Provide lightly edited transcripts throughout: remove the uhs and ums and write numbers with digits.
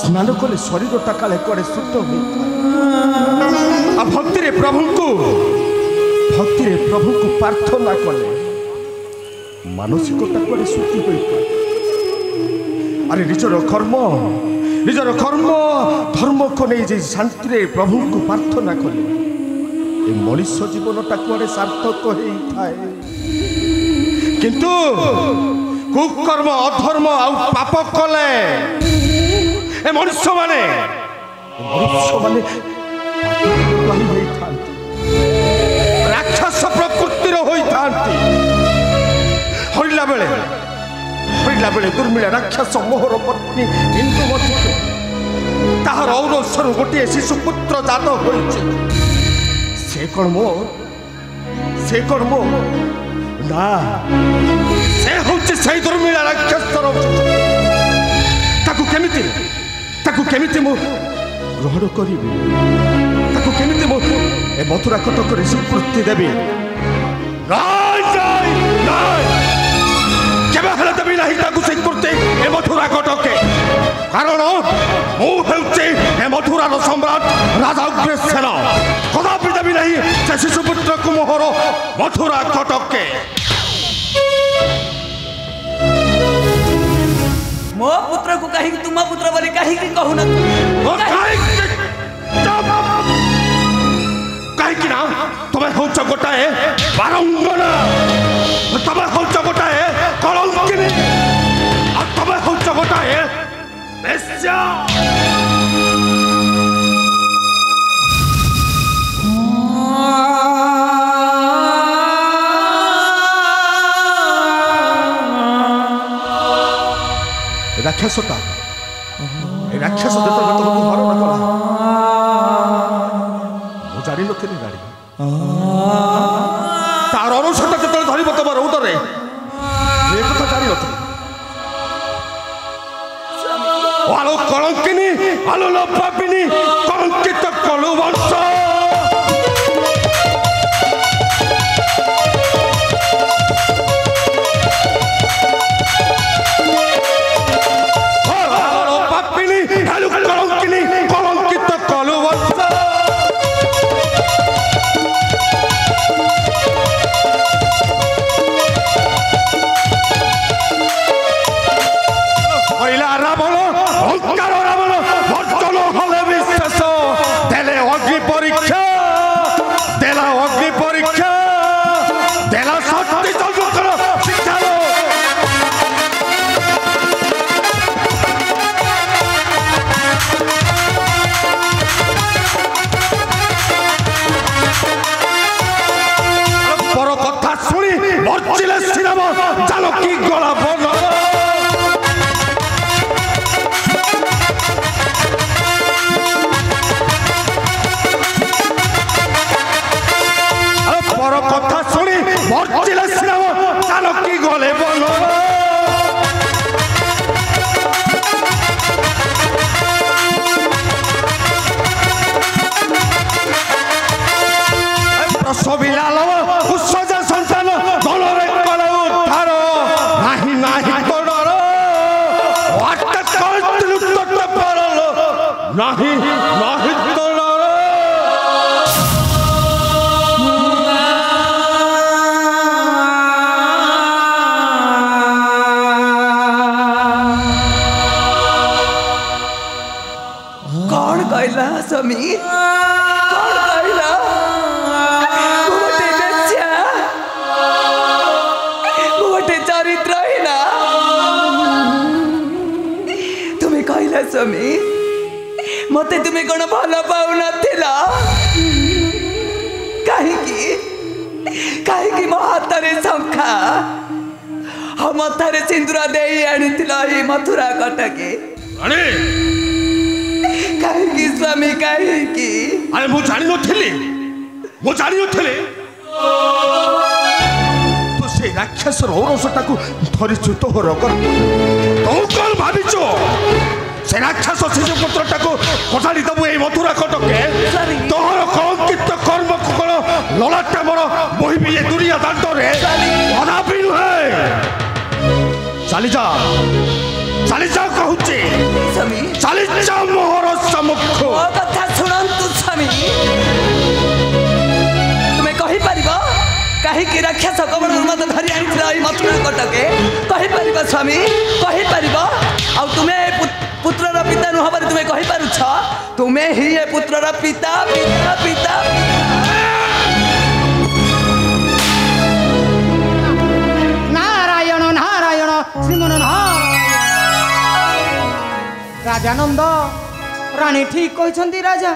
स्नान कले शरीरटा काले कुआड़े शुद्ध हो भक्ति प्रभु को प्रार्थना कले मानसिकता कुआड़े शुद्धि हो अरे निजर कर्म धर्म को नहीं शांति प्रभु को प्रार्थना कले ये मनुष्य जीवनटा कुआड़े सार्थक होता है किंतु कुकर्म अधर्म पाप कले मनुष्य माने राक्षस प्रकृतिर होता हरिला बेले दुर्मिला राक्षस मोहर पत्नी इंदुमती ताहार औरसर गोटे शिशुपुत्र जात होइছে से कौन मो ना से होचे सही दुर्मिला राक्षस ताकू केमिति मो ग्रहण करी ताकू केमिति मो ए मथुरा कटक रे स्वीकृति देबी केबे हले देबी नाही ताकू स्वीकृति ए मथुरा कटके कारण मु हेउचे ए मथुरा रो सम्राट राजा उग्रसेन कदापि देबी नाही से शिशुपुत्र को मोहर मथुरा कटके मो पुत्र को कहीं तुम पुत्र बोली कहीं की कहू ना कहीं ना तुम्हें हौच गोटाए बारंगना तुम्हें हौच गोटाए कलंकिनी और तुम्हें हौच गोटाए बेश्या राक्षसता राक्षस तुमको हरण कला जानी नी गाड़ी तार अनुसता जो धरब तुम रौदे कथा जानी आलो कलंकिनी आलो लोपापिनी कलंकित कलु वंश समीर कौन कहला गोटे चरित्र हिला तुम्हें कहला समीर मते तुम्हें कौन भल पाऊ नथिला कहीं मो हाथ रे शंखा हम मथारे सिंदूरा दे आनी मथुरा कटके कहीं स्वामी कहीं अरे मु जानी नथिली तो से राक्षस औरसटा को धरिचु तोहर कर तो कौन भाविचो से राक्षस शिशुपुत्रटा को कटाड़ी दबु ए मथुरा कटके तोहर कलंकित कर्म को ललाटा मोर बहिबी ए दुनिया दांत रे कदापि नुहे चली जा चली जाओ कहूचे स्वामी चली जाओ मोहर सम्मुख ମୋ କଥା ଶୁଣନ୍ତୁ ସ୍ୱାମୀ ତୁମେ କହିପାରିବ କାହିଁକି ରାକ୍ଷସ କବଳରୁ ମତେ ଧରି ଆଣିଥିଲ ଏଇ ମଥୁରା କଟକେ କହିପାରିବ ସ୍ୱାମୀ କହିପାରିବ ଆଉ ତୁମେ ପୁତ୍ରର ପିତା ନୁହଁ ବୋଲି ତୁମେ କହିପାରୁଛ ତୁମେ ହିଁ ଏ ପୁତ୍ରର ପିତା ପିତା ପିତା नारायण नारायण श्रीमन राजानंद रानी ठीक कहते राजा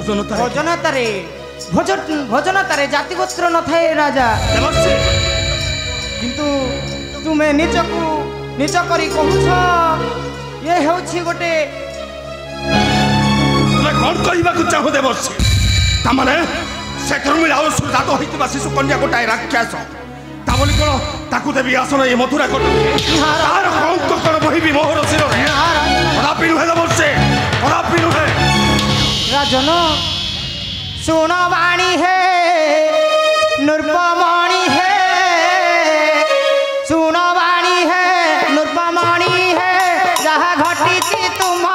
भोजनतारे भोजनतारे जाति गोत्र न थाए राजा किंतु तुमे निजकु निज करी कहूछ ये होछि गोटे तुमे कोन कहबा को चाहो देवर्षि तामाने से कर्मिला और सुजात होइतबा शिशु कन्या गोटाए राक्षस ताबली कोन ताकु देबी आसन ए मथुरा कोट तार कंक कोन बहिबी मोहर शिर रे कदापि नुहे देवर्षि कदापि नुहे राजन सुन वाणी है नृपमणि है सुन वाणी है नृपमणि है जहाँ घटी तुम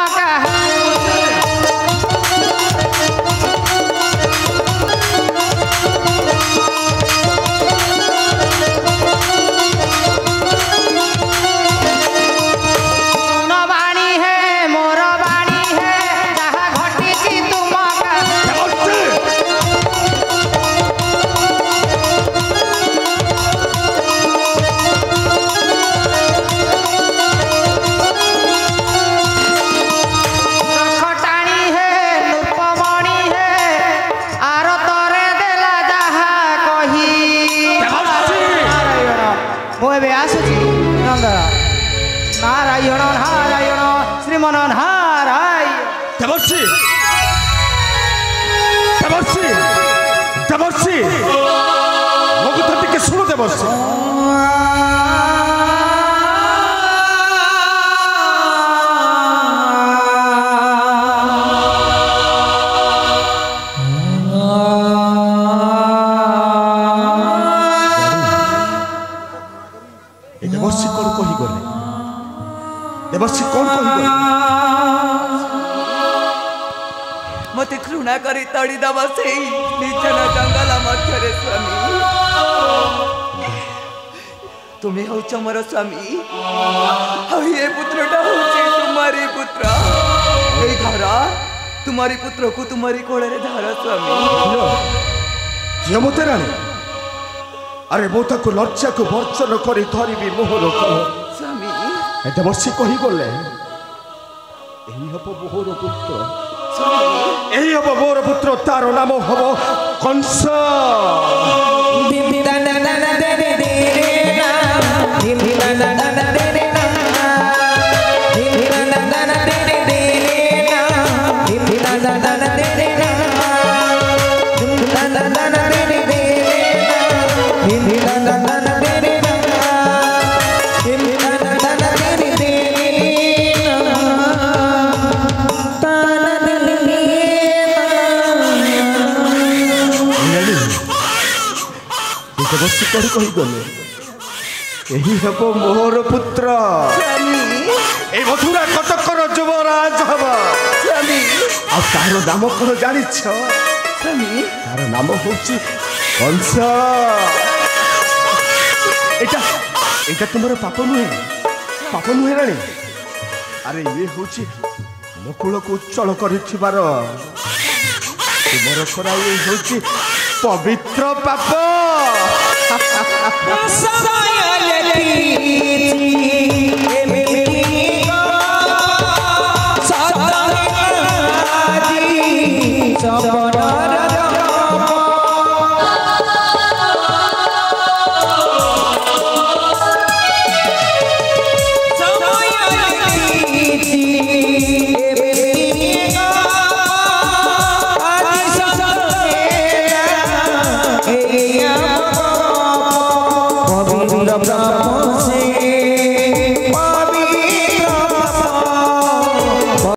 नारायण नारायण श्रीमन नारायण देवर्षि देवर्षि देवर्षि मो कथा टिके सुनो देवर्षि देवर्षि कौन कही गले देवर्षि कौन कही गले मत घृणा करी तड़ीदब से निर्जन जंगल मध्य स्वामी तुम्हें हौच मोर स्वामी ये पुत्रटा हूँ तुम्हारी पुत्र ये धर तुम्हारी पुत्र को तुम्हारी कोल धर स्वामी मते रानी अरे मो ताको लज्जा को वर्जन करी धरबी मोहर स्वामी देवर्षि कही गले यही हम मोहर पुत्र यही हम मोर पुत्र तार नाम हम कंस देवर्षि कही कही गले यही हम मोहर पुत्र ए मथुरा कटकर युवराज हम तार नाम कौन जान तार नाम हूँ कंस एटा तुम पाप नुहे रानी अरे ये हूँ नकुल को उच्चल कर तुमर करा ये हूँ पवित्र पाप सब